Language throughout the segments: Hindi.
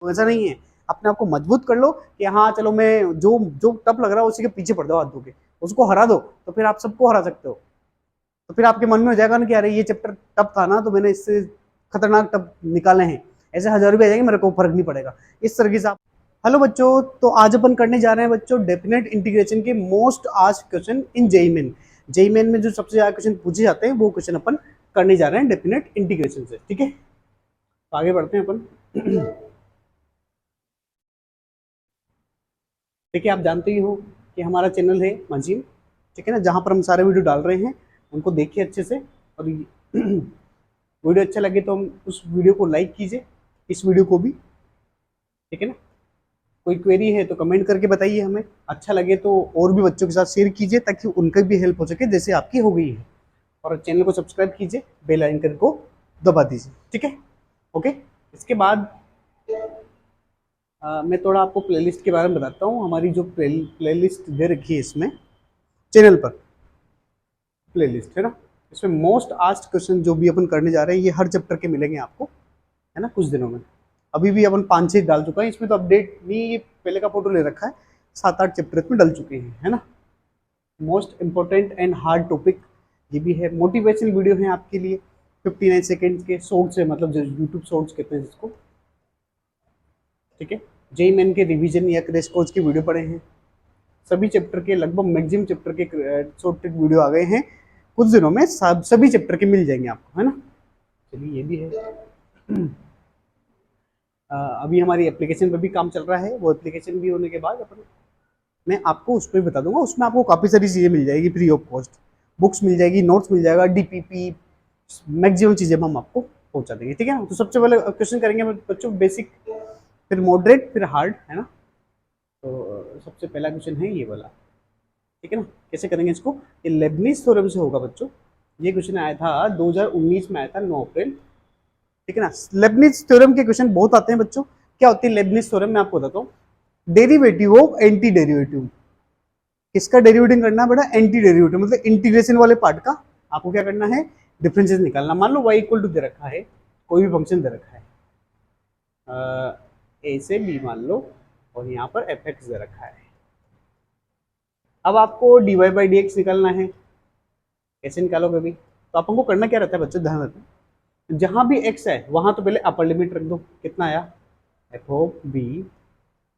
तो ऐसा नहीं है, अपने आप को मजबूत कर लो कि हाँ चलो मैं जो जो टफ लग रहा है उसी के पीछे पड़ जाओ हाथ धो के, उसको हरा दो, तो फिर आप सबको हरा सकते हो। तो फिर आपके मन में हो जाएगा ना कि अरे ये चैप्टर टफ था ना, तो मैंने इससे खतरनाक टफ निकाले हैं, ऐसे 1000 भी आ जाएंगे, मेरे को फर्क नहीं पड़ेगा। इस तरीके से आप। हेलो बच्चों, तो आज अपन करने जा रहे हैं बच्चों डेफिनेट इंटीग्रेशन के most asked question in JEE main. JEE main में जो सबसे ज्यादा क्वेश्चन पूछे जाते हैं वो क्वेश्चन अपन करने जा रहे हैं डेफिनेट इंटीग्रेशन से, ठीक है। तो आगे बढ़ते हैं अपन। देखिए, आप जानते ही हो कि हमारा चैनल है मंजीम, ठीक है ना, जहाँ पर हम सारे वीडियो डाल रहे हैं, उनको देखिए अच्छे से। और वीडियो अच्छा लगे तो हम उस वीडियो को लाइक कीजिए, इस वीडियो को भी, ठीक है ना। कोई क्वेरी है तो कमेंट करके बताइए हमें, अच्छा लगे तो और भी बच्चों के साथ शेयर कीजिए ताकि उनका भी हेल्प हो सके जैसे आपकी हो गई है। और चैनल को सब्सक्राइब कीजिए, बेल आइकन को दबा दीजिए, ठीक है। ओके। इसके बाद मैं थोड़ा आपको प्लेलिस्ट के बारे में बताता हूँ। हमारी जो प्लेलिस्ट दे रखी है इसमें चैनल पर, प्लेलिस्ट है ना, इसमें मोस्ट आस्क्ड क्वेश्चन जो भी अपन करने जा रहे हैं ये हर चैप्टर के मिलेंगे आपको, है ना, कुछ दिनों में। अभी भी अपन 5-6 डाल चुका है, इसमें तो अपडेट नहीं, ये पहले का फोटो ले रखा है। 7-8 चैप्टर इसमें डल चुके हैं, है ना। Most important and hard topic ये भी है। मोटिवेशनल वीडियो है आपके लिए, 59 सेकेंड के शॉर्ट्स है, मतलब जो यूट्यूब शॉर्ट्स कहते हैं जिसको, ठीक है। जेई मेन के रिवीजन या क्रैश कोर्स की वीडियो पड़े हैं। सभी चैप्टर के लगभग मैक्सिमम चैप्टर के शॉर्ट ट्रिक वीडियो आ गए हैं, कुछ दिनों में सभी चैप्टर के मिल जाएंगे आपको, है ना। चलिए, ये भी है। अभी हमारी एप्लीकेशन पर भी काम चल रहा है, वो एप्लीकेशन भी होने के बाद अपन, मैं आपको उस पर बता दूंगा। उसमें आपको काफ़ी सारी चीज़ें मिल जाएगी फ्री ऑफ कॉस्ट, बुक्स मिल जाएगी, नोट्स मिल जाएगा, डीपीपी, मैक्सिमम चीज़ें हम आपको पहुंचा देंगे, ठीक है ना। तो सबसे पहले क्वेश्चन करेंगे बच्चों बेसिक, फिर मॉडरेट, फिर हार्ड, है ना। तो सबसे पहला क्वेश्चन है ये वाला, ठीक है ना। कैसे करेंगे इसको, ये लेबनीज थ्योरम से होगा बच्चों। ये क्वेश्चन आया था 2019 में, आया था 9 अप्रैल, ठीक है ना। लेबनीज थ्योरम के क्वेश्चन बहुत आते हैं बच्चों। क्या होती है लेबनीज थ्योरम, मैं आपको बताता हूँ। डेरिवेटिव ऑफ एंटी डेरिवेटिव, किसका डेरिवेटिव करना है बेटा, एंटी डेरिवेटिव, मतलब इंटीग्रेशन वाले पार्ट का आपको क्या करना है, डिफरेंसेस निकालना। मान लो y इक्वल टू दे रखा है, कोई भी फंक्शन दे रखा है, ए से बी मान लो, और यहाँ पर एफ एक्स दे रखा है। अब आपको dy बाई डी एक्स निकालना है, कैसे निकालोगे अभी। तो अपन को करना क्या रहता है बच्चों, ध्यान रखना, जहां भी x है वहां तो पहले अपर लिमिट रख दो, कितना आया एफ ऑफ बी,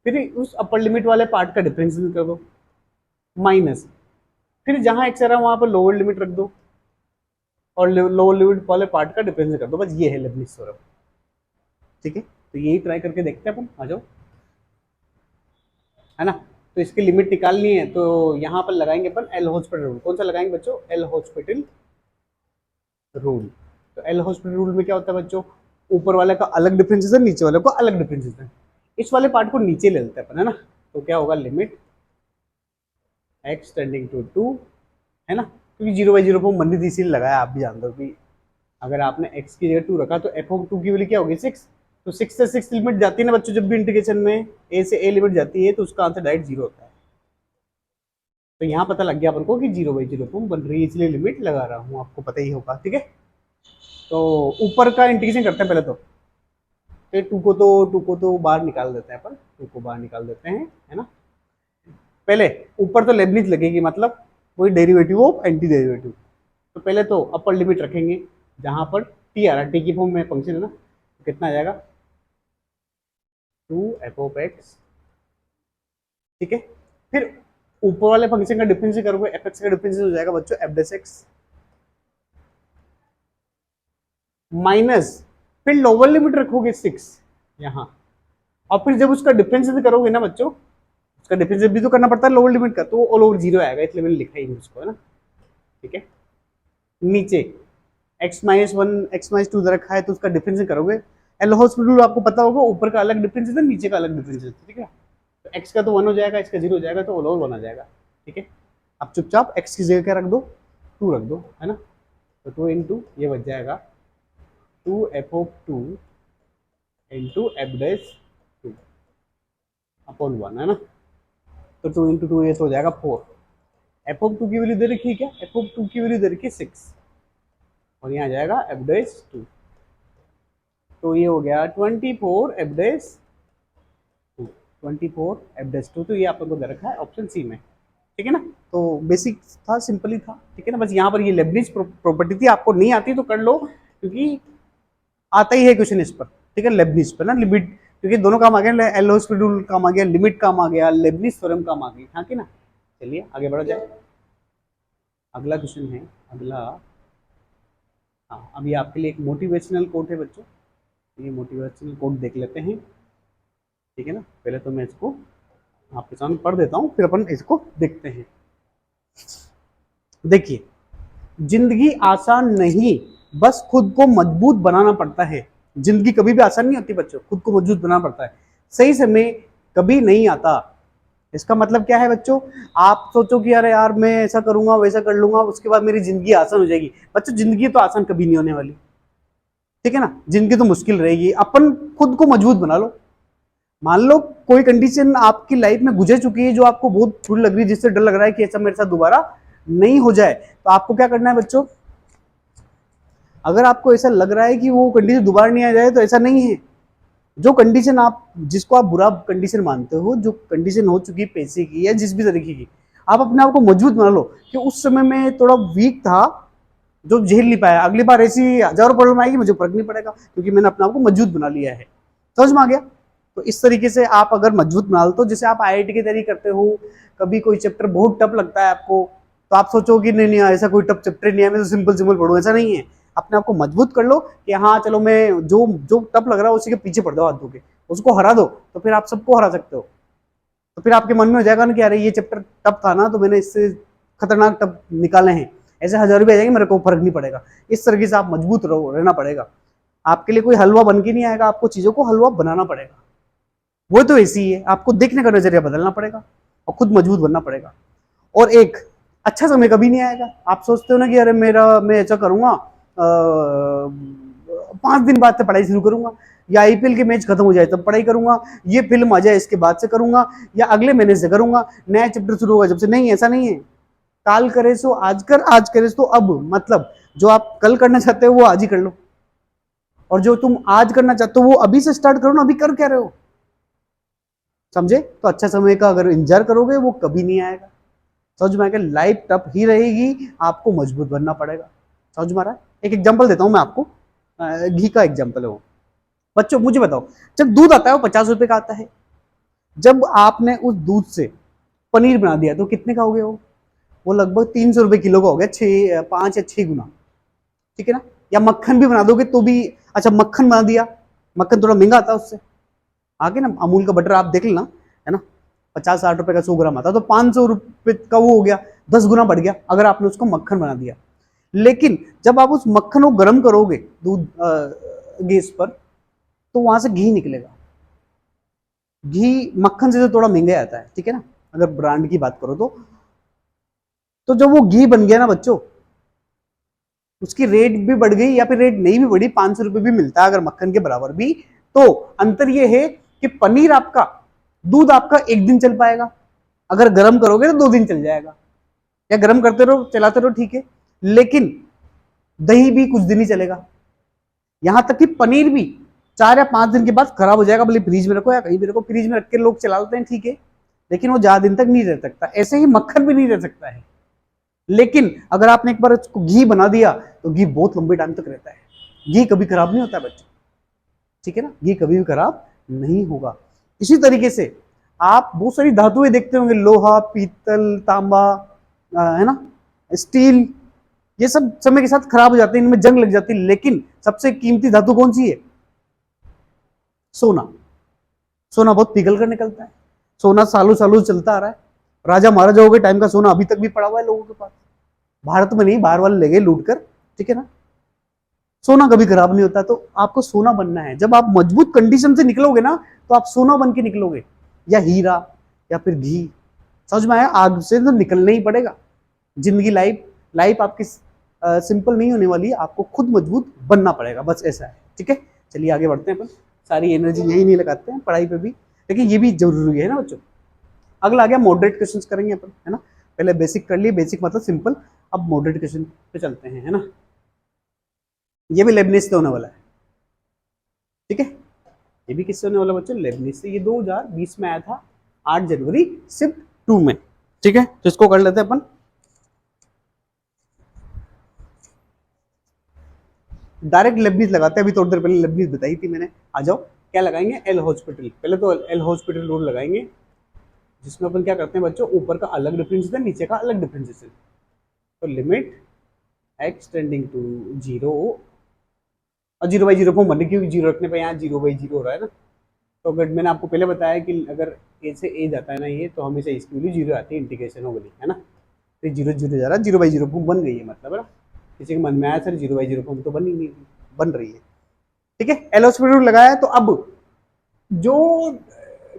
फिर उस अपर लिमिट वाले पार्ट का डिफरेंस कर दो, माइनस, फिर जहां x आ रहा है वहां पर लोअर लिमिट रख दो, और लोअर लिमिट वाले पार्ट का डिफरेंस कर दो। बस ये है लेबनीज थ्योरम, ठीक है। तो यही ट्राई करके देखते हैं अपन, आ जाओ, है ना। तो इसकी लिमिट निकालनी है तो यहाँ पर लगाएंगे अपन एल हॉस्पिटल रूल। कौन सा लगाएंगे बच्चों, एल हॉस्पिटल रूल। तो एल हॉस्पिटल रूल में क्या होता है बच्चों, ऊपर वाले का अलग डिफरेंसेस है, नीचे वाले को अलग डिफरेंसेस है। इस वाले पार्ट को नीचे ले लेते हैं अपन, है ना। तो क्या होगा, लिमिट एक्स टेंडिंग टू 2, है ना, क्योंकि 0/0 फॉर्म बनी थी इसीलिए लगाया। आप भी जानते हो कि अगर आपने x की जगह 2 रखा तो एफ ऑफ 2 की वैल्यू क्या होगी, 6। तो 6 से 6 लिमिट जाती है ना बच्चों, जब भी इंटीग्रेशन में a से a लिमिट जाती है तो उसका आंसर डायरेक्ट 0 होता है। तो यहाँ पता लग गया अपन को कि 0/0 फॉर्म बन रही है, इसलिए लिमिट लगा रहा हूँ, आपको पता ही होगा, ठीक है। तो ऊपर का इंटीग्रेशन करते हैं पहले तो, टू को तो बाहर निकाल देते हैं अपन, टू को बाहर निकाल देते हैं, है ना। पहले ऊपर तो लेबनीज लगेगी, मतलब वही डेरिवेटिव ऑफ एंटी डेरिवेटिव। तो पहले तो अपर लिमिट रखेंगे जहां पर टी आ रहा है, टी की फॉर्म में फंक्शन है ना, तो कितना आ जाएगा 2 f(x), ठीक है। फिर ऊपर वाले फंक्शन का डिफरेंस करोगे, एफ एक्स का डिफरेंस हो जाएगा बच्चों एफ डेस एक्स, माइनस, फिर लोअर लिमिट रखोगे 6 यहाँ, और फिर जब उसका डिफरेंस करोगे ना बच्चों, उसका डिफरेंस भी तो करना पड़ता है लोअर लिमिट का, तो वो ऑल ओवर 0 आएगा, इसलिए मैंने लिखा ही नहीं उसको, है ना, ठीक है। नीचे x-1 x-2 दे रखा है तो उसका डिफरेंस करोगे, एल हॉस्पिटल आपको पता होगा, ऊपर का अलग डिफरेंस है, नीचे का अलग डिफरेंस है, ठीक है। तो x का तो 1 हो जाएगा, इसका 0 हो जाएगा, तो ऑल ओवर 1 आ जाएगा, ठीक है। अब चुपचाप x की जगह क्या रख दो, 2 रख दो, है ना। तो 2 इंटू ये बच जाएगा 2f(2) into F dash 2 upon 1, है ना। तो 2 इंटू 2 ये तो हो जाएगा 4। एफ ऑफ 2 की वैल्यू दे रखी है क्या, एफ ऑफ 2 की वैल्यू दे रखी है 6, और यहाँ आ जाएगा एफ डैश 2। तो ये हो गया 24 एफ डैश 24F-2, तो ये आप लोगों को दे रखा है ऑप्शन सी में, ठीक है ना। तो बेसिक था, सिंपल ही था, ठीक है ना। बस यहाँ पर ये लेबनिज प्रॉपर्टी थी, आपको नहीं आती तो कर लो, क्योंकि आता ही है क्वेश्चन इस पर, ठीक है। लेबनिज पर ना, लिमिट, क्योंकि दोनों काम आ गया, एल हॉस्पिटल रूल काम आ गया, लिमिट काम आ गया, लेबनिज थ्योरम काम आ गई, हाँ कि ना। चलिए आगे बढ़ा जाए, अगला क्वेश्चन है, अगला, हाँ अभी आपके लिए एक मोटिवेशनल कोट है बच्चों, ये मोटिवेशनल कोट देख लेते हैं, ठीक है ना। पहले तो मैं इसको आपके सामने पढ़ देता हूँ, फिर अपन इसको देखते हैं। देखिए, जिंदगी आसान नहीं, बस खुद को मजबूत बनाना पड़ता है। जिंदगी कभी भी आसान नहीं होती बच्चों, खुद को मजबूत बनाना पड़ता है। सही समय कभी नहीं आता। इसका मतलब क्या है बच्चों, आप सोचो कि अरे यार मैं ऐसा करूंगा वैसा कर लूंगा, उसके बाद मेरी जिंदगी आसान हो जाएगी। बच्चों जिंदगी तो आसान कभी नहीं होने वाली, ठीक है ना। जिंदगी तो मुश्किल रहेगी। अपन खुद को मजबूत बना लो। मान लो कोई कंडीशन आपकी लाइफ में गुजर चुकी है जो आपको बहुत बुरी लग रही है, जिससे डर लग रहा है कि ऐसा मेरे साथ दोबारा नहीं हो जाए, तो आपको क्या करना है बच्चों, अगर आपको ऐसा लग रहा है कि वो कंडीशन दोबारा नहीं आ जाए, तो ऐसा नहीं है। जो कंडीशन आप, जिसको आप बुरा कंडीशन मानते हो, जो कंडीशन हो चुकी पैसे की या जिस भी तरीके की, आप अपने आप को मजबूत बना लो कि उस समय में थोड़ा वीक था, जो झेल नहीं पाया, अगली बार ऐसी हजारों प्रॉब्लम आएगी, मुझे फर्क नहीं पड़ेगा, क्योंकि मैंने अपने आप को मजबूत बना लिया है। समझ में आ गया। तो इस तरीके से आप अगर मजबूत बना लो, तो जैसे आप आईआईटी की तैयारी करते हो, कभी कोई चैप्टर बहुत टफ लगता है आपको, तो आप सोचो कि नहीं नहीं ऐसा कोई टफ चैप्टर नहीं है, मैं तो सिंपल सिंपल पढ़ूँ, ऐसा नहीं है। अपने आप को मजबूत कर लो कि हाँ चलो मैं जो जो टफ लग रहा है उसी के पीछे पड़ दो, हाथ धो के उसको हरा दो, तो फिर आप सबको हरा सकते हो। तो फिर आपके मन में हो जाएगा ना कि अरे ये चैप्टर टफ था ना, तो मैंने इससे खतरनाक टफ निकाले हैं, ऐसे 1000 रुपये आ जाएंगे, मेरे को फर्क नहीं पड़ेगा। इस तरीके से आप मजबूत रहो, रहना पड़ेगा। आपके लिए कोई हलवा बन के नहीं आएगा, आपको चीजों को हलवा बनाना पड़ेगा। वो तो ऐसी ही है, आपको देखने का नजरिया बदलना पड़ेगा और खुद मजबूत बनना पड़ेगा। और एक अच्छा समय कभी नहीं आएगा। आप सोचते हो ना कि अरे मैं ऐसा करूंगा, 5 दिन बाद से पढ़ाई शुरू करूंगा, या आईपीएल के मैच खत्म हो जाए तब पढ़ाई करूंगा, ये फिल्म आ जाए इसके बाद से करूंगा, या अगले महीने से करूंगा, नया चैप्टर शुरू होगा जब से। नहीं, ऐसा नहीं है। काल करे सो आज कर, आज करे सो अब। मतलब जो आप कल करना चाहते हो वो आज ही कर लो, और जो तुम आज करना चाहते हो वो अभी से स्टार्ट करो ना। अभी कर क्या रहे हो, समझे। तो अच्छा समय का अगर इंतजार करोगे वो कभी नहीं आएगा। समझ में आएगा। लाइफ टफ ही रहेगी, आपको मजबूत बनना पड़ेगा। समझ में आ रहा है। एक एग्जांपल देता हूं मैं आपको, घी का एग्जांपल है वो। बच्चों मुझे बताओ, जब दूध आता है वो 50 रुपए का आता है, जब आपने उस दूध से पनीर बना दिया तो कितने का हो गया वो लगभग 300 रुपए किलो का हो गया, 5 या 6 गुना, ठीक है ना। या मक्खन भी बना दोगे तो भी, अच्छा मक्खन बना दिया, मक्खन थोड़ा महंगा आता है उससे, आगे ना अमूल का बटर आप देख लेना, है ना, 50-60 रुपए का 100 ग्राम आता है, तो 500 रुपए का वो हो गया, 10 गुना बढ़ गया अगर आपने उसको मक्खन बना दिया। लेकिन जब आप उस मक्खन को गर्म करोगे दूध गैस पर, तो वहां से घी निकलेगा। घी मक्खन से तो थोड़ा महंगा आता है, ठीक है ना, अगर ब्रांड की बात करो तो जब वो घी बन गया ना बच्चों, उसकी रेट भी बढ़ गई, या फिर रेट नहीं भी बढ़ी, 500 रुपए भी मिलता है अगर मक्खन के बराबर भी। तो अंतर ये है कि पनीर आपका, दूध आपका 1 दिन चल पाएगा, अगर गर्म करोगे तो 2 दिन चल जाएगा, या गर्म करते रहो चलाते रहो, ठीक है। लेकिन दही भी कुछ दिन ही चलेगा, यहां तक कि पनीर भी 4 या 5 दिन के बाद खराब हो जाएगा, भले फ्रिज में रखो या कहीं भी रखो, फ्रिज में रख के लोग चला लेते हैं, ठीक है, लेकिन वो ज्यादा दिन तक नहीं रह सकता। ऐसे ही मक्खन भी नहीं रह सकता है। लेकिन अगर आपने एक बार उसको घी बना दिया तो घी बहुत लंबे टाइम तक रहता है। घी कभी खराब नहीं होता बच्चों, ठीक है ना, घी कभी भी खराब नहीं होगा। इसी तरीके से आप बहुत सारी धातुएं देखते होंगे, लोहा, पीतल, तांबा, है ना, स्टील, ये सब समय के साथ खराब हो जाते हैं, इनमें जंग लग जाती है। लेकिन सबसे कीमती धातु कौन सी है? सोना। सोना बहुत पिघल कर निकलता है, सोना सालों सालों चलता आ रहा है। राजा महाराजाओं के टाइम का सोना अभी तक भी पड़ा हुआ है लोगों के पास, भारत में नहीं, बाहर वाले ले गए लूट कर, ठीक है ना। सोना कभी खराब नहीं होता। तो आपको सोना बनना है। जब आप मजबूत कंडीशन से निकलोगे ना, तो आप सोना बन के निकलोगे, या हीरा, या फिर घी। समझ में आया। आग से तो निकलना ही पड़ेगा। जिंदगी, लाइफ लाइफ आपकी सिंपल नहीं होने वाली, आपको खुद मजबूत बनना पड़ेगा, बस ऐसा है, ठीक है। चलिए आगे बढ़ते हैं। अपन सारी एनर्जी यही नहीं लगाते हैं पढ़ाई पे भी, लेकिन ये भी जरूरी है ना बच्चों। अगला आ गया मॉडरेट क्वेश्चंस करेंगे अपन, है ना। पहले बेसिक कर लिए, बेसिक मतलब सिंपल, अब मॉडरेट क्वेश्चन पे चलते हैं, है ना। ये भी लेबनिज से होने वाला है, ठीक है। ये भी किससे होने वाला बच्चों, लेबनिज से। ये 2020 में आया था 8 जनवरी शिफ्ट 2 में। ठीक है, तो इसको कर लेते हैं अपन। डायरेक्ट लेबनीज लगाते हैं, अभी थोड़ी देर पहले लेबनीज बताई थी मैंने। आ जाओ, क्या लगाएंगे, एल हॉस्पिटल। पहले तो एल हॉस्पिटल रूल लगाएंगे, जिसमें अपन क्या करते हैं बच्चों, ऊपर का अलग डिफरेंशिएशन, नीचे का अलग डिफरेंशिएशन। तो limit x tending to zero, और 0/0 फॉर्म बनने, क्योंकि जीरो रखने पे यहाँ 0/0 हो रहा है ना। तो अगर मैंने आपको पहले बताया कि अगर ए से ए जाता है ना ये, तो हमेशा इसकी वैल्यू जीरो आती है, इंटीग्रेशन हो गई है ना। तो 0/0 जा रहा है, 0/0 फॉर्म बन गई है, मतलब है ना। किसी के मन में आया सर 0/0 फॉर्म तो बन ही नहीं, बन रही है। ठीक है, एल हॉस्पिटल लगाया है। तो अब जो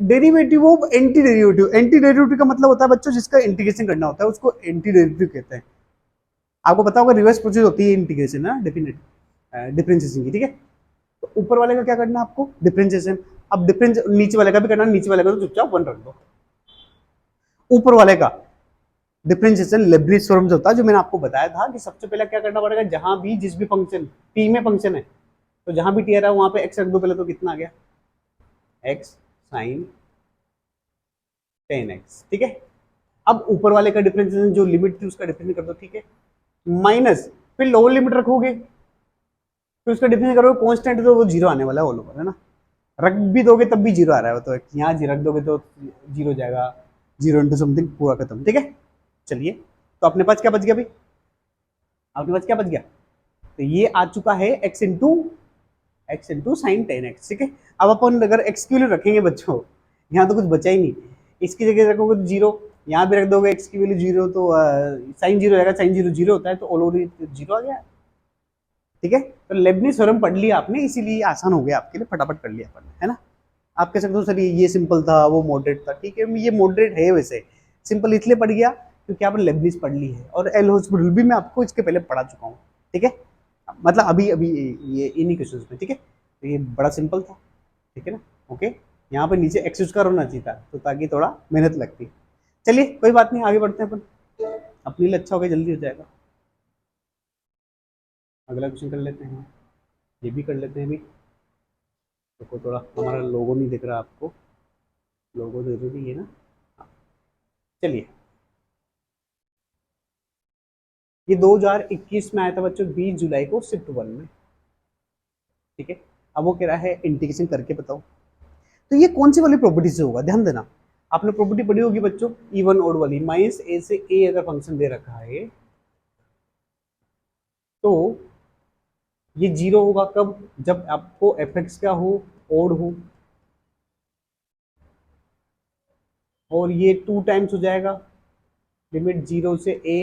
derivative of anti derivative, anti derivative का मतलब होता है बच्चों जिसका इंटीग्रेशन करना होता है, उसको एंटी डेरिवेटिव कहते हैं। आपको पता होगा रिवर्स प्रोसेस होती है इंटीग्रेशन ना, डेफिनेट डिफरेंशिएशन की। ठीक है, तो ऊपर वाले का क्या करना है आपको, डिफरेंशिएशन। अब डिफरेंस नीचे वाले का भी करना है, नीचे वाले का तो चुपचाप 1 रख दो। ऊपर वाले का डिफरेंशिएशन लेब्निज थ्योरम से होता है, जो मैंने आपको बताया था कि सबसे पहले क्या करना पड़ेगा, जहां भी जिस भी फंक्शन टी में फंक्शन है, तो जहां भी टी आ रहा है वहां पे एक्स रख दो पहले। तो कितना आ गया, एक्स साइन 10x। ठीक है, अब ऊपर वाले का डिफरेंशिएशन जो लिमिट थी उसका डिफरेंशिएशन कर दो। ठीक है, माइनस, फिर लोअर लिमिट रखोगे, फिर उसका डिफरेंशिएशन करोगे, कांस्टेंट तो वो जीरो आने वाला है ऑल ओवर, है ना। रख भी दोगे तब भी जीरो आ रहा है, तो यहाँ जी रख दोगे तो जीरो हो जाएगा, 0 × समथिंग पूरा खत्म। ठीक है, चलिए, तो अपने पास क्या बच गया भाई, अपने पास क्या बच गया, तो ये आ चुका है x इंटू साइन 10x। ठीक है, अब अपन अगर x की वैल्यू रखेंगे बच्चों, यहाँ तो कुछ बचा ही नहीं, इसकी जगह रखोगे तो जीरो, यहाँ भी रख दोगे x की वैल्यू जीरो, तो साइन जीरो आएगा, साइन जीरो जीरो होता है, तो ऑल ओवर जीरो आ गया। ठीक है, तो लेबनिज थ्योरम पढ़ लिया आपने, इसीलिए आसान हो गया आपके लिए, फटाफट कर लिया अपन, है ना। आप कह सकते हो सर ये सिंपल था, वो मॉडरेट था। ठीक है, ये मॉडरेट है वैसे, सिंपल इसलिए पढ़ गया क्योंकि आपने लेबनिज पढ़ ली है, और एल हॉस्पिटल भी मैं आपको इसके पहले पढ़ा चुका हूँ। ठीक है, मतलब अभी अभी ये इन्हीं क्वेश्चंस में। ठीक है, तो ये बड़ा सिंपल था। ठीक है ना, ओके। यहाँ पे नीचे एक्सेस का होना चाहिए था, तो ताकि थोड़ा मेहनत लगती। चलिए कोई बात नहीं, आगे बढ़ते हैं अपन, अपने लिए अच्छा हो गया, जल्दी हो जाएगा। अगला क्वेश्चन कर लेते हैं, ये भी कर लेते हैं अभी। देखो थोड़ा हमारा लोगो नहीं दिख रहा आपको, लोगो जरूरी है ना। हाँ, चलिए, ये 2021 में आया था बच्चों, 20 जुलाई को शिफ्ट 1 में। ठीक है, अब वो कह रहा है इंटीग्रेशन करके बताओ। तो ये कौन सी वाली प्रॉपर्टी से होगा, ध्यान देना। आपने प्रॉपर्टी पढ़ी होगी बच्चों, इवन ओड वाली, माइनस ए से ए अगर फंक्शन दे रखा है तो ये जीरो होगा कब, जब आपको एफ एक्स क्या हो, ओड हो, और ये 2 टाइम्स हो जाएगा, लिमिट जीरो से A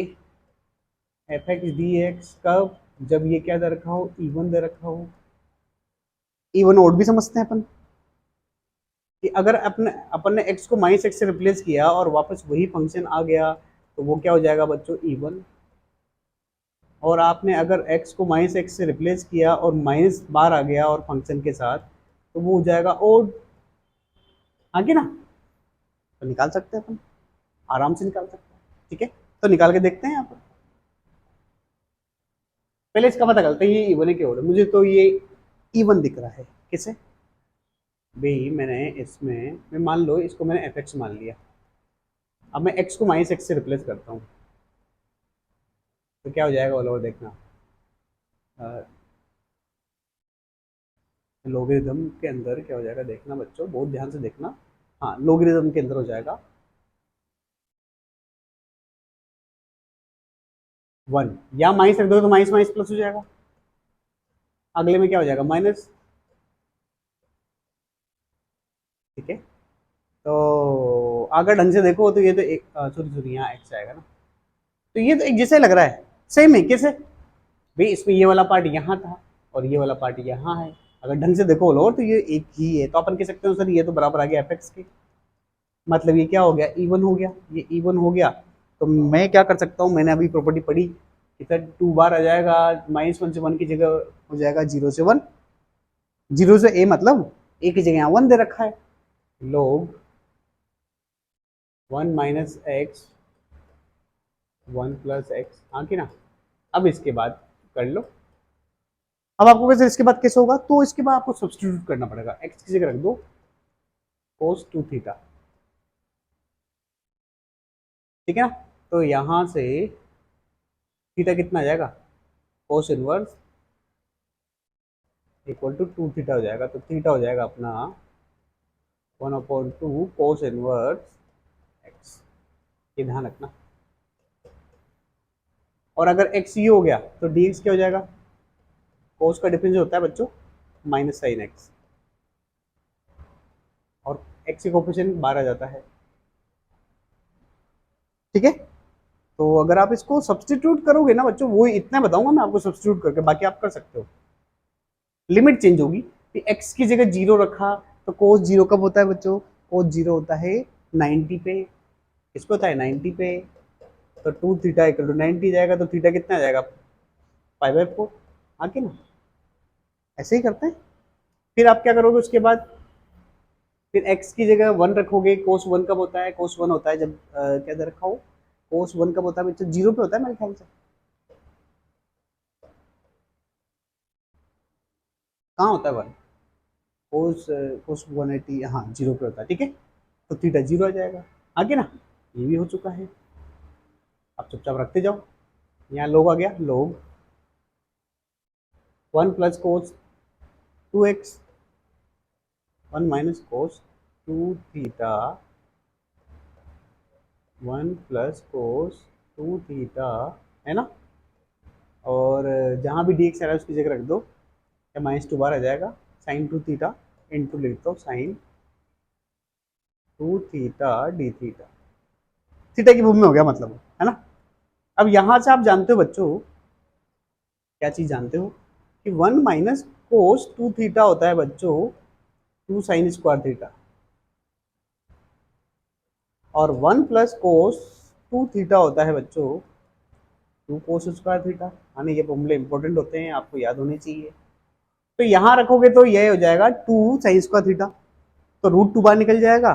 F x D x, कब, जब ये क्या दे रखा हो, इवन दे रखा हो। इवन ओड भी समझते हैं अपन, कि अगर अपन ने x को माइनस एक्स से रिप्लेस किया और वापस वही फंक्शन आ गया, तो वो क्या हो जाएगा बच्चों, इवन। और आपने अगर x को माइनस एक्स से रिप्लेस किया और माइनस बार आ गया और फंक्शन के साथ, तो वो हो जाएगा ओड। आगे ना, तो निकाल सकते हैं अपन, आराम से निकाल सकते हैं। ठीक है, तो निकाल के देखते हैं यहाँ पर। पहले इसका पता करते हैं, ये इवन है कि ओड है। मुझे तो ये इवन दिख रहा है, किसे भाई, मैंने इसमें, मैं मान लो इसको मैंने एफ एक्स मान लिया। अब मैं x को माइनस एक्स से रिप्लेस करता हूँ, तो क्या हो जाएगा ऑल ओवर देखना, लोगरिथम के अंदर क्या हो जाएगा देखना बच्चों, बहुत ध्यान से देखना। हाँ, लोगरिथम के अंदर हो जाएगा 1, या माइनस रख दो तो माइनस माइनस प्लस हो जाएगा, अगले में क्या हो जाएगा, माइनस। ठीक है, तो अगर ढंग से देखो तो ये तो एक, सॉरी सॉरी, यहाँ एक्स आएगा ना, तो ये तो एक जैसे लग रहा है, सेम है, कैसे भाई, इसमें ये वाला पार्ट यहाँ था और ये वाला पार्ट यहाँ है। अगर ढंग से देखो और तो ये एक ही है, तो अपन कह सकते हो सर ये तो बराबर आ गया एफ एक्स के। मतलब ये क्या हो गया, इवन हो गया, ये इवन हो गया। तो मैं क्या कर सकता हूँ, मैंने अभी प्रॉपर्टी पढ़ी, इधर 2 बार आ जाएगा, -1 से 1 की जगह हो जाएगा 0 से 1, 0 से a, मतलब a की जगह यहाँ 1 दे रखा है, log 1 minus x 1 plus x. हाँ कि ना, अब इसके बाद कर लो, अब आपको कैसे इसके बाद कैसे होगा, तो इसके बाद आपको सब्स्टिट्यूट करना पड़ेगा, एक्स की जगह रख दो कोस 2 थीटा, ठीक है ना। तो यहां से थीटा कितना आ जाएगा, cos inverse equal to 2 theta हो जाएगा। तो थीटा हो जाएगा अपना 1/2 कोस इनवर्स एक्स, ये ध्यान रखना। और अगर एक्स ये हो गया तो डी एक्स क्या हो जाएगा, कोस का डिफरेंस होता है बच्चों माइनस साइन एक्स, और एक्स के कोफिशिएंट 12 जाता है, ठीक है। तो अगर आप इसको सब्सटीट्यूट करोगे ना बच्चों, वो इतना बताऊंगा मैं आपको सब्सटीट्यूट करके, बाकी आप कर सकते हो। लिमिट चेंज होगी कि एक्स की जगह जीरो रखा तो कोस जीरो कब होता है बच्चों, कोस जीरो होता है 90 पे, किसको होता है 90 पे। तो 2 थीटा इक्वल टू 90 जाएगा, तो थीटा कितना आ जाएगा 5/4, आके ना ऐसे ही करते हैं। फिर आप क्या करोगे उसके बाद, फिर x की जगह 1 रखोगे, कोस 1 कब होता है, कोस 1 होता है जब क्या दे रखा हो, कोस 1 कब होता है बच्चों, जीरो पे होता है मेरे ख्याल से, कहाँ होता है 1, कोस कोस 180, हाँ जीरो पे होता है, ठीक है। तो थीटा जीरो आ जाएगा, आगे ना ये भी हो चुका है। अब चुपचाप रखते जाओ, यहाँ लोग आ गया, लोग 1 plus cos 2x, 1 minus cos 2 theta, 1 plus cos 2 theta, है ना। और जहाँ भी डी एक्स आ रहा है उसकी जगह रख दो, या -2 बार आ जाएगा, साइन 2 थीटा इंटू लिख दो sine 2 theta d theta, theta की भूमि में हो गया मतलब, है ना। अब यहां से आप जानते हो बच्चों, क्या चीज जानते हो कि 1 माइनस कोस 2 थीटा होता है बच्चों 2 साइन स्क्वायर थीटा, और 1 प्लस कोस 2 थीटा होता है बच्चों 2 कोस स्क्वायर थीटा। यानी ये फॉर्मूले इंपॉर्टेंट होते हैं, आपको याद होने चाहिए। तो यहां रखोगे तो ये हो जाएगा 2 साइन स्क्वायर थीटा, तो रूट 2 बार निकल जाएगा,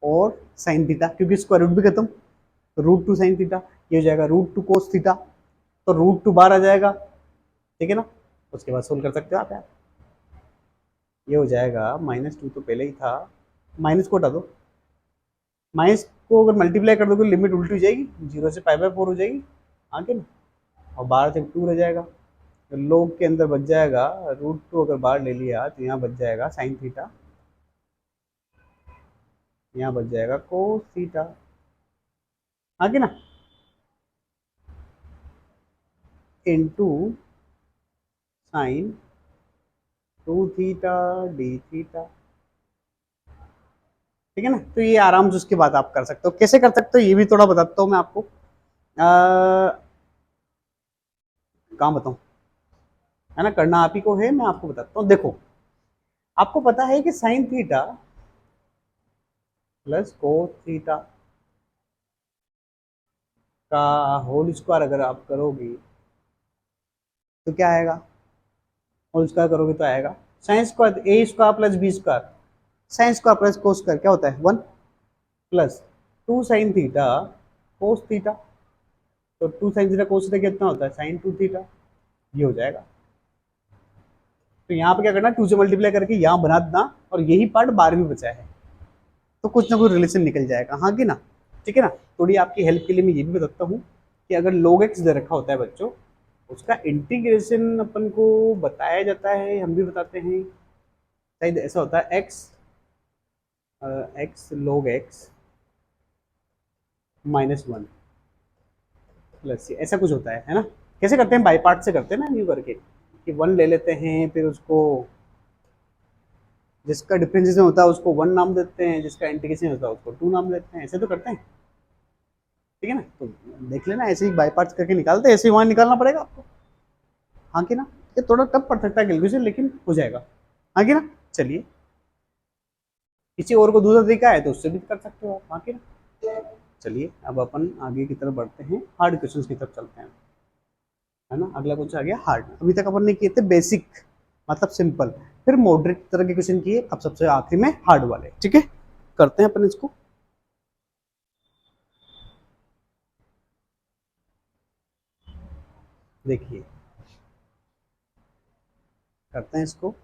और साइन थीटा क्योंकि स्क्वायर रूट भी खत्म, तो रूट 2 साइन थीटा, ये हो जाएगा रूट 2 कोस थीटा, तो रूट 2 बार आ जाएगा, ठीक है ना। उसके बाद सोल्व कर सकते हो आप यार, ये हो जाएगा -2 तो पहले ही था, माइनस को हटा दो, माइनस को अगर मल्टीप्लाई कर दोगे लिमिट उल्टी हो जाएगी, 0 से π/4 हो जाएगी, आगे ना, और 12 से 2 रह जाएगा, तो लोग के अंदर बच जाएगा रूट 2, अगर बाहर ले लिया तो यहाँ बच जाएगा साइन थीटा, यहाँ बच जाएगा कोस थीटा, आगे ना, into sine 2 theta d theta, ठीक है ना। तो ये आराम से उसके बाद आप कर सकते हो, कैसे कर सकते हो ये भी थोड़ा बताता हूँ मैं आपको, कहाँ बताऊँ, है ना, करना आप ही को है, मैं आपको बताता हूँ। देखो आपको पता है कि sine theta plus cos theta का होल स्क्वायर अगर आप करोगे तो क्या आएगा, होल स्क्वायर करोगे तो आएगा sine square a square plus b square, sine square plus cos square क्या होता है 1, plus 2 sine theta cos theta, तो 2 साइन थीटा कोस थीटा कितना होता है साइन 2 थीटा, ये हो जाएगा। तो यहाँ पे क्या करना, 2 से मल्टीप्लाई करके यहाँ बना देना, और यही पार्ट 12 में बचा है, तो कुछ ना कुछ रिलेशन निकल जाएगा, हाँ कि ना, ठीक है ना। थोड़ी आपकी हेल्प के लिए मैं ये भी बताता हूँ कि अगर log x दे रखा होता है बच्चों, उसका इंटीग्रेशन अपन को बताया जाता है, हम भी बताते हैं, शायद ऐसा होता है x log x -1 प्लस ऐसा कुछ होता है ना। कैसे करते हैं, बाई पार्ट से करते हैं ना, न्यू करके कि 1 ले लेते हैं, फिर उसको जिसका डिफरेंशिएशन होता है उसको 1 नाम देते हैं, जिसका इंटीग्रेशन होता है उसको 2 नाम देते हैं, ऐसे तो करते हैं, ठीक है ना। तो देख लेना, ऐसे ही बाई पार्ट्स करके निकालते हैं, ऐसे ही वहां निकालना पड़ेगा आपको, हाँ कि ना। ये थोड़ा टफ पड़ सकता है कैलकुलेशन, लेकिन हो जाएगा, हाँ कि ना। चलिए, किसी और को दूसरा तरीका है तो उससे भी कर सकते हो आप, हाँ कि ना। चलिए अब अपन आगे की तरफ बढ़ते हैं, हार्ड क्वेश्चंस की तरफ चलते हैं, है ना। अगला क्वेश्चन आ गया हार्ड, अभी तक अपन ने किए थे बेसिक मतलब सिंपल, फिर मॉडरेट तरह के क्वेश्चन किए, अब सबसे आखिरी में हार्ड वाले, ठीक है। करते हैं अपन इसको, देखिए करते हैं इसको।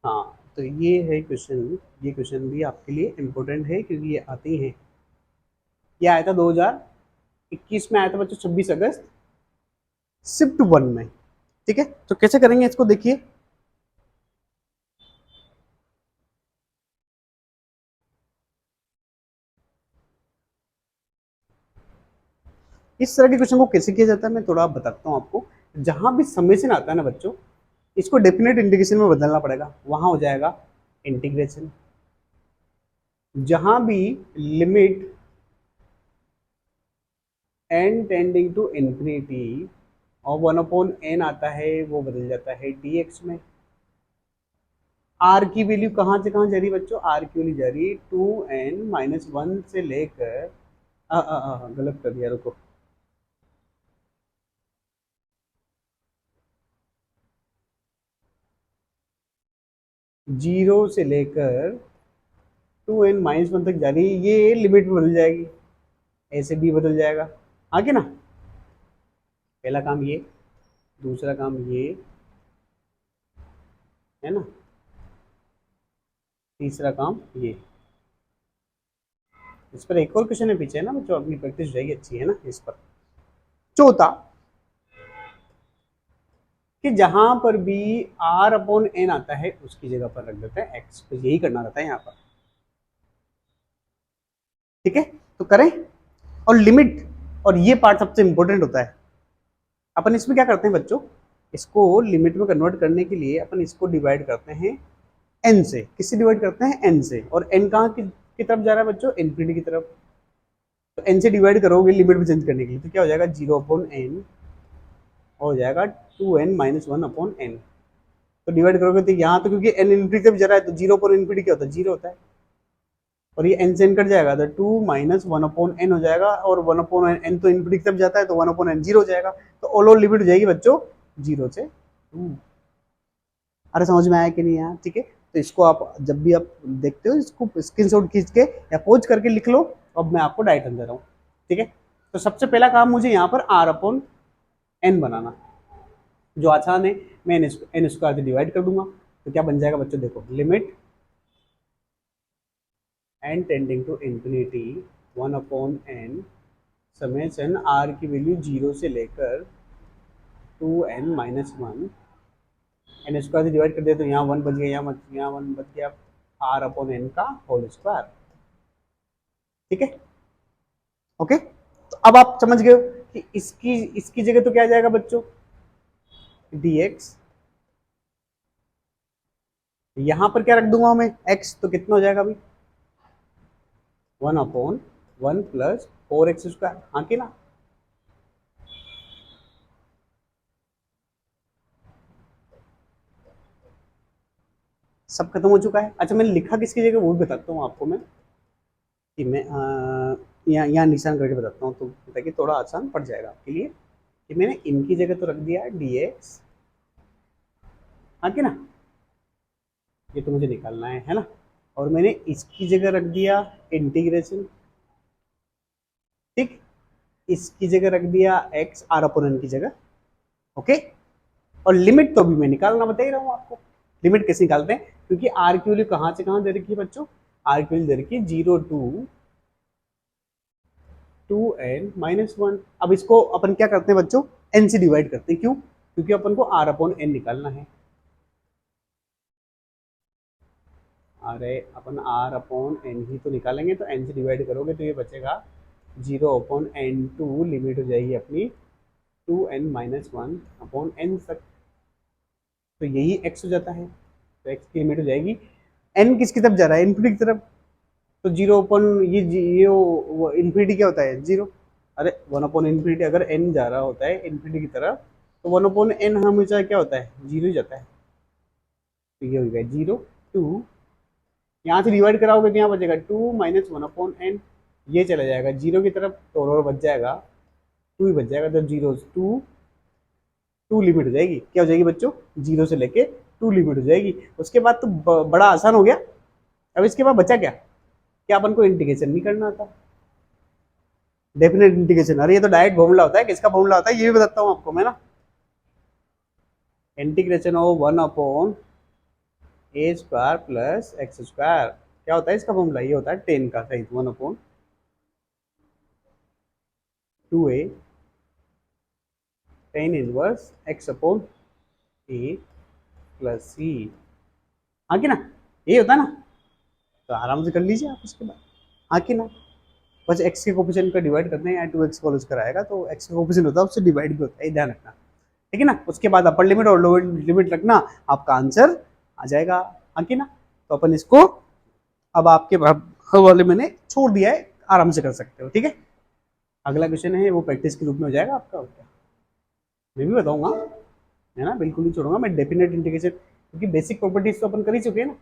हाँ, तो ये है क्वेश्चन, ये क्वेश्चन भी आपके लिए इम्पोर्टेंट है क्योंकि ये आते ही हैं। ये आया था 2021 में, आया था बच्चों 26 अगस्त, शिफ्ट 1 में। ठीक है, तो कैसे करेंगे इसको देखिए। इस तरह के क्वेश्चन को कैसे किया जाता है मैं थोड़ा बताता हूँ आपको। जहां भी समेशन आता है ना बच्चों, इसको डेफिनेट इंटीग्रेशन में बदलना पड़ेगा, वहां हो जाएगा इंटीग्रेशन। जहां भी limit n tending to infinity और 1/n आता है, वो बदल जाता है dx में। आर की वैल्यू कहाँ से कहाँ जा रही है बच्चों, आर की वैल्यू जा रही है 2n-1 से लेकर गलत कर दिया, रुको। जीरो से लेकर 2n-1 तक जा रही है, ये लिमिट में बदल जाएगी, ऐसे भी बदल जाएगा। आगे ना, पहला काम ये, दूसरा काम ये है ना, तीसरा काम ये। इस पर एक और क्वेश्चन है पीछे है ना बच्चों, अपनी प्रैक्टिस हो जाएगी अच्छी है ना इस पर। चौथा, कि जहां पर भी r/n आता है उसकी जगह पर रख देते हैं x, तो यही करना रहता है यहाँ पर। ठीक है, तो करें। और लिमिट, और ये पार्ट सबसे इंपॉर्टेंट होता है। अपन इसमें क्या करते हैं बच्चों, इसको लिमिट में कन्वर्ट करने के लिए अपन इसको डिवाइड करते हैं n से। किससे डिवाइड करते हैं, n से। और n कहाँ की तरफ जा रहा है बच्चों, इन्फिनिटी की तरफ। तो n से डिवाइड करोगे लिमिट में चेंज करने के लिए, तो क्या हो जाएगा 0/n हो जाएगा 2n-1/n। तो डिवाइड करोगे तो यहाँ तो क्योंकि n इन्फिनिटी तक जा रहा है, तो 0/n क्या होता है, 0 होता है। और ये n से n कट जाएगा तो 2-1/n हो जाएगा, और 1/n तो इन्फिनिटी तक जाता है, तो 1/n 0 हो जाएगा। तो ऑल ओवर लिमिट हो जाएगी बच्चों 0 से 2। अरे समझ में आया कि नहीं यार, ठीक है। तो इसको आप जब भी आप देखते हो, इसको स्क्रीनशॉट खींच के या पोज करके लिख लो। अब मैं आपको डायग्राम दे रहा हूँ, ठीक है। तो सबसे पहला काम मुझे यहाँ पर r/n बनाना, जो आसान है। मैं n स्क्वायर से डिवाइड कर दूंगा, तो क्या बन जाएगा बच्चों, देखो, limit n tending to infinity 1/n summation r की वैल्यू 0 से लेकर 2n-1, n स्क्वायर से डिवाइड कर दिया तो यहाँ 1 बच गया, यहाँ 1 बच गया, r/n का होल स्क्वायर। ठीक है, ओके। तो अब आप समझ गए हो कि इसकी इसकी जगह तो क्या आ जाएगा बच्चों, dx। यहां पर क्या रख दूंगा मैं, x, तो कितना हो जाएगा अभी 1/1 प्लस 4x²। हाँ कि ना। सब खत्म हो चुका है। अच्छा, मैंने लिखा किसकी जगह वो भी बताता हूँ आपको मैं, कि मैं यहाँ निशान करके बताता हूँ, तो ताकि थोड़ा आसान पड़ जाएगा आपके लिए। कि मैंने इनकी जगह तो रख दिया है dx, हाँ कि ना, ये तो मुझे निकालना है ना। और मैंने इसकी जगह रख दिया इंटीग्रेशन, ठीक। इसकी जगह रख दिया x, r/n की जगह, ओके। और लिमिट तो अभी मैं निकालना बता ही रहा हूँ आपको। लिमिट कैसे निकालते हैं, क्योंकि r की वैल्यू कहाँ से कहाँ दे रखी है बच्चों, r की वैल्यू दे रखी है 0 to 2n-1। अब इसको अपन क्या करते हैं बच्चों, n से डिवाइड करते हैं, क्यों, क्योंकि अपन को r/n निकालना है। अरे अपन r/n ही तो निकालेंगे, तो n से डिवाइड करोगे तो ये बचेगा 0/n2, लिमिट हो जाएगी अपनी 2n-1/n तक। तो यही x हो जाता है, तो x की लिमिट हो जाएगी। n किसकी तरफ जा रहा है, इन्फिनिटी की तरफ, तो 0 ये इन्फिनिटी क्या होता है, 0। अरे 1/∞, अगर n जा रहा होता है इन्फिनिटी की तरफ, तो 1/n हमेशा क्या होता है, 0 ही जाता है। तो ये हो गया 0 to, यहाँ से डिवाइड कराओगे तो यहाँ बचेगा 2-1/n, ये चला जाएगा 0 की तरफ, तो और बच जाएगा 2 ही बच जाएगा। तो 0 to 2 लिमिट हो जाएगी, क्या हो जाएगी बच्चों, 0 से लेके 2 लिमिट हो जाएगी। उसके बाद तो बड़ा आसान हो गया। अब इसके बाद बचा क्या, क्या अपन को इंटीग्रेशन नहीं करना था। डेफिनेट इंटीग्रेशन, अरे ये तो डायरेक्ट फॉर्मूला होता है, किसका फॉर्मूला होता है ये भी बताता हूँ आपको मैं ना। Integration of 1 A square plus x square, क्या होता है इसका फॉर्मूला, ये होता है 10 का, सही, 1/2a tan inverse x upon a plus c, हाँ कि ना, ये होता है ना, तो आराम से कर लीजिए आप उसके बाद, हाँ कि ना। बस एक्स के कोफिशिएंट का डिवाइड करते हैं या 2x कॉलेज कराएगा तो एक्स का कोफिशिएंट होता है उससे डिवाइड भी होता है, ध्यान रखना, ठीक है ना। उसके बाद अपर लिमिट और लोअर लिमिट रखना, आपका आंसर आ जाएगा, हाँ कि ना। तो अपन इसको अब आपके वाले मैंने छोड़ दिया है, आराम से कर सकते हो, ठीक है। अगला क्वेश्चन है वो प्रैक्टिस के रूप में हो जाएगा आपका, क्या मैं भी बताऊंगा, है ना, बिल्कुल नहीं छोड़ूंगा मैं डेफिनेट इंटीग्रेशन, क्योंकि बेसिक प्रॉपर्टीज तो अपन कर ही चुके हैं ना,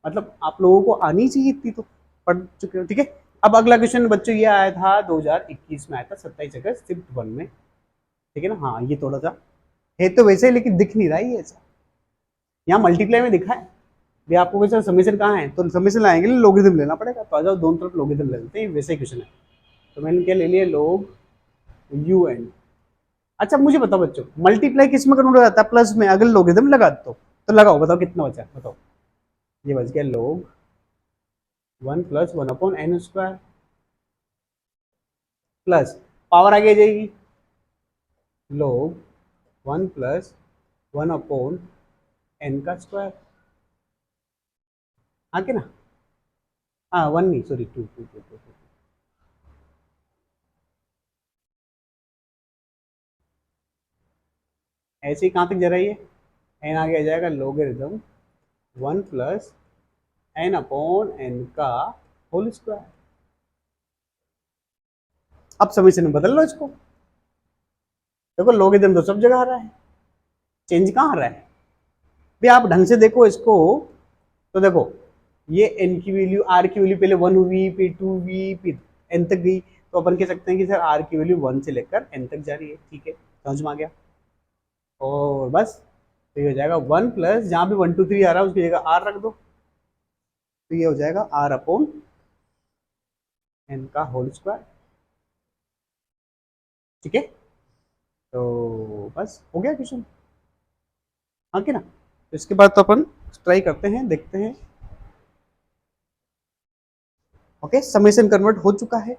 मतलब आप लोगों को आनी चाहिए इतनी तो पढ़ चुके हो, ठीक है। अब अगला क्वेश्चन बच्चों ये आया था 2021 में, आया था 27 अगस्त शिफ्ट 1 में, ठीक है ना। हाँ ये थोड़ा सा है तो वैसे, लेकिन दिख नहीं रहा है ये ऐसा, यहाँ मल्टीप्लाई में दिखा है भी आपको, वैसे समीशन कहाँ है, तो समीशन लाएंगे लोगरिथम लेना पड़ेगा, तो आ जाओ दोनों तरफ लोगरिथम ले लेते हैं, वैसे ही क्वेश्चन है। तो मैंने क्या ले लिया, लोग यू एन। अच्छा मुझे बताओ बच्चों, मल्टीप्लाई किस में कन्वर्ट हो जाता है, प्लस में, अगर लोगरिथम लगा दो तो लगाओ, बताओ कितना बचा, बताओ। ये बच गया लोग 1+1/n² प्लस पावर आगे जाएगी लोग 1+1/n², हाँ कि ना, हाँ 1 नहीं, सॉरी 2। ऐसे ही कहाँ तक जा रही है, एन आगे आ जाएगा लोगरिथम 1+n/n का होल स्क्वायर। अब समीकरण में बदल लो इसको, देखो लोगरिथम तो सब जगह आ रहा है, चेंज कहाँ आ रहा है भाई, आप ढंग से देखो इसको, तो देखो ये एन की वैल्यू, आर की वैल्यू पहले 1 हुई, फिर 2 हुई, फिर एन तक गई, तो अपन कह सकते हैं कि सर आर की वैल्यू 1 से लेकर एन तक जा रही है, ठीक है, समझ में आ गया। और बस तो ये हो जाएगा 1 प्लस, जहाँ भी 1 2 3 आ रहा है उसकी जगह आर रख दो, तो ये हो जाएगा आर अपॉन एन का होल स्क्वायर, ठीक है। तो बस हो गया क्वेश्चन, हाँ कि ना। तो इसके बाद तो अपन ट्राई करते हैं, देखते हैं, ओके, समेशन कन्वर्ट हो चुका है,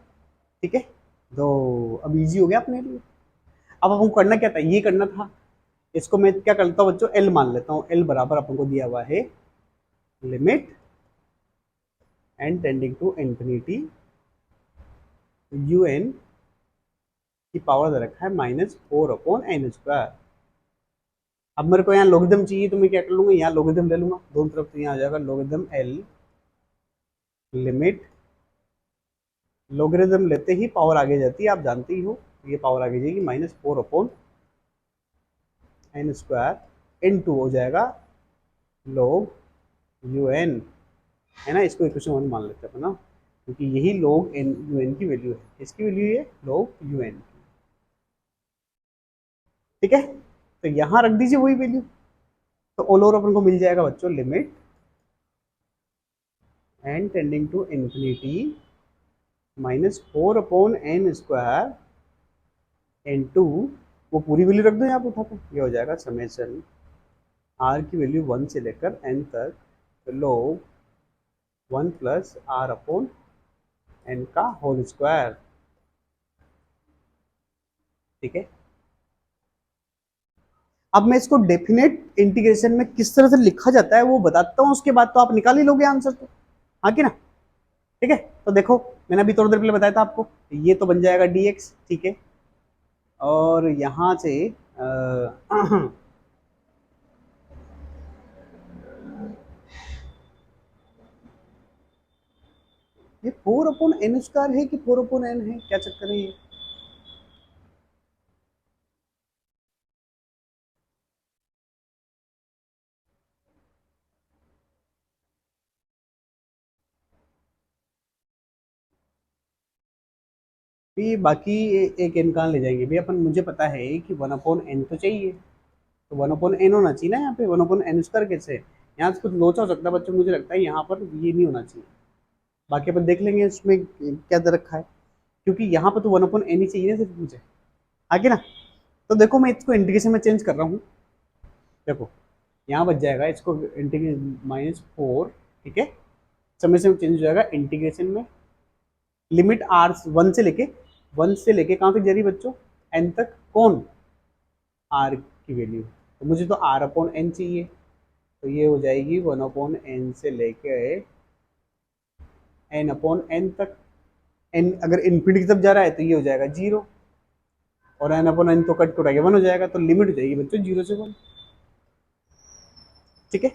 ठीक है। तो अब इजी हो गया अपने लिए। अब हमको करना क्या था, ये करना था, इसको मैं क्या करता हूँ बच्चों, एल मान लेता हूँ, एल बराबर अपन को दिया हुआ है limit n tending to infinity u n की पावर दे रखा है -4/n²। अब मेरे को यहाँ लोगरिथम चाहिए, तो मैं क्या कर लूंगा, यहाँ लोगरिथम ले लूंगा दोनों तरफ, तो यहाँ आ जाएगा लोगरिथम एल लिमिट, लोगरिथम लेते ही पावर आगे जाती है, आप जानते ही हो, ये पावर आगे जाएगी -4/n² इन टू हो जाएगा log यू एन, है ना। इसको इक्वेशन 1 मान लेते हैं ना, क्योंकि यही log n यू एन की वैल्यू है, इसकी वैल्यू है log यू एन, ठीक है। तो यहाँ रख दीजिए वही वैल्यू, तो ऑल ओवर अपन को मिल जाएगा बच्चों limit n tending to infinity -4/n² into, वो पूरी वैल्यू रख दो यहाँ पे उठा के, ये हो जाएगा समेशन आर की वैल्यू 1 से लेकर एन तक, तो log 1+r/n का होल स्क्वायर, ठीक है। अब मैं इसको डेफिनेट इंटीग्रेशन में किस तरह से लिखा जाता है वो बताता हूँ, उसके बाद तो आप निकाल ही लोगे आंसर, तो हाँ कि ना, ठीक है। तो देखो मैंने अभी थोड़ी देर पहले बताया था आपको, ये तो बन जाएगा dx, ठीक है, और यहाँ से ये 4/n² है कि 4/n है, क्या चक्कर है ये, भी बाकी एक n कहाँ ले जाएंगे भी अपन, मुझे पता है कि 1/n तो चाहिए, तो 1/n होना चाहिए ना, यहाँ पे 1/n² कैसे है, यहाँ से कुछ लोचा हो सकता है बच्चों, मुझे लगता है यहाँ पर ये नहीं होना चाहिए, बाकी अपन देख लेंगे इसमें क्या दे रखा है, क्योंकि यहाँ पर तो 1/n ही चाहिए ना सिर्फ मुझे, आगे ना। तो देखो मैं इसको इंटीग्रेशन में चेंज कर रहा हूँ। देखो यहाँ बच जाएगा, इसको इंटीग्रेशन -4, ठीक है, समय से चेंज हो जाएगा इंटीग्रेशन में। लिमिट r 1 से लेके कहाँ तक जा रही है बच्चों, n तक। कौन, r की वैल्यू। तो मुझे तो r/n चाहिए, तो ये हो जाएगी 1/n से लेके n/n तक। n अगर इन्फिनिटी की तरफ जा रहा है तो ये हो जाएगा 0, और n/n तो कट टूटा 1 हो जाएगा, तो लिमिट हो जाएगी बच्चों 0 से 1, ठीक है।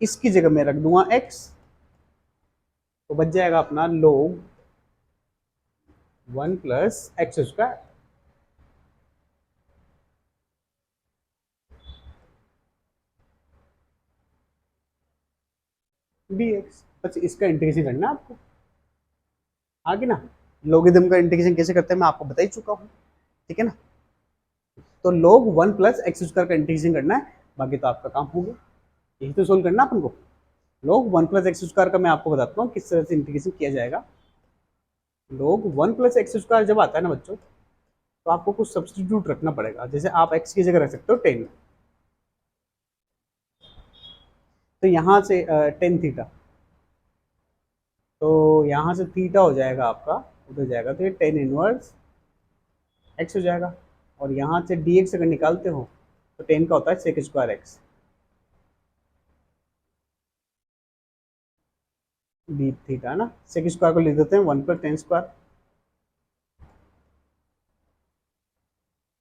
इसकी जगह मैं रख दूंगा x, तो बच जाएगा अपना log 1 + x²। dx, बस इसका इंटीग्रेशन करना है आपको, आगे ना। लोगरिथम का इंटीग्रेशन कैसे करते हैं मैं आपको बता ही चुका हूँ, ठीक है ना। तो log 1 + x² का इंटीग्रेशन करना है, बाकी तो आपका काम हो गया। यही तो सोल्व करना अपन को। log 1 + x² का मैं आपको बताता हूँ किस तरह से इंटीग्रेशन किया जाएगा। log 1 + x² जब आता है ना बच्चों, तो आपको कुछ सब्स्टिट्यूट रखना पड़ेगा। जैसे आप x की जगह रख सकते हो 10, तो यहाँ से टेन थीटा, तो यहाँ से थीटा हो जाएगा आपका, उधर जाएगा तो ये 10 - x हो जाएगा। और यहाँ से dx अगर निकालते हो तो 10 का होता है sec² x, डी थीटा ना। sec² को लिख देते हैं 1 + tan²,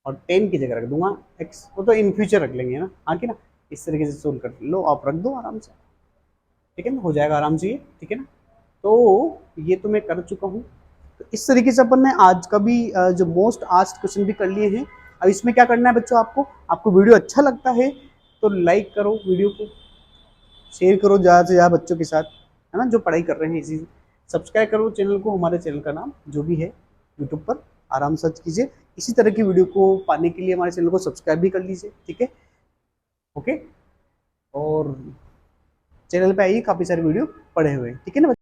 और 10 की जगह रख दूंगा x, वो तो इन फ्यूचर रख लेंगे ना, हाँ कि ना। इस तरीके से सोल्व कर लो, आप रख दो आराम से, ठीक है ना, हो जाएगा आराम से ये, ठीक है ना। तो ये तो मैं कर चुका हूँ। तो इस तरीके से अपन ने आज का भी जो मोस्ट आस्क्ड क्वेश्चन भी कर लिए हैं। अब इसमें क्या करना है बच्चों, आपको वीडियो अच्छा लगता है तो लाइक करो, वीडियो को शेयर करो ज़्यादा से ज़्यादा बच्चों के साथ, है ना, जो पढ़ाई कर रहे हैं इसी। सब्सक्राइब करो चैनल को, हमारे चैनल का नाम जो भी है यूट्यूब पर आराम सर्च कीजिए। इसी तरह की वीडियो को पाने के लिए हमारे चैनल को सब्सक्राइब भी कर लीजिए, ठीक है, ओके। और चैनल पे आइए, काफ़ी सारे वीडियो पड़े हुए हैं, ठीक है ना।